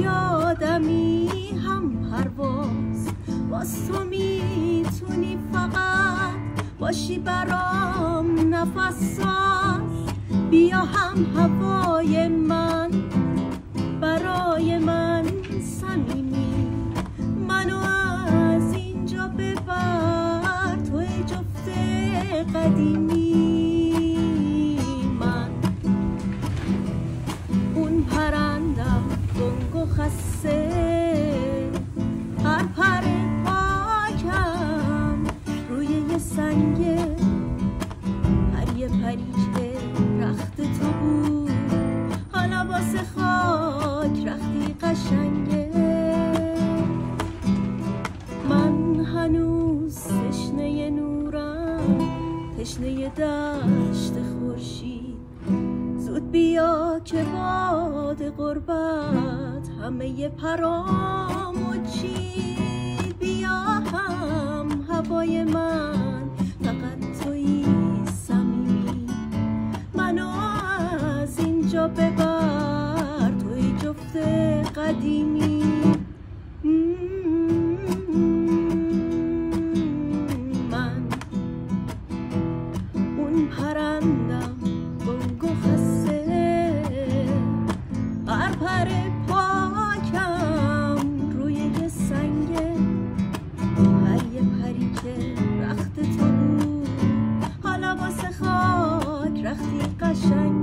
یادمی هم پرواز، باز تو میتونی فقط باشی برام نفس ساز. بیا هم هوای من، برای من صمیمی، منو از اینجا ببر توی جفت قدیمی. من اون پرندم گنگ و خسته، هر پر پاکم روی یه سنگه، هر یه پری که رخت تو بود حالا واسه خاک رختی قشنگه. من هنوز تشنه نورم، تشنه دشت خورشید. زود بیا که باد غربت همه پرامو چید. بیا هم هوای من، فقط تویی صمیمی، منو از اینجا ببر توی جفت قدیمی. من اون پرندم گنگ و خسته، هر پر پاکم روی یه سنگه، هر یه پری که رخت تو بود حالا واسه خاک رختی قشنگ.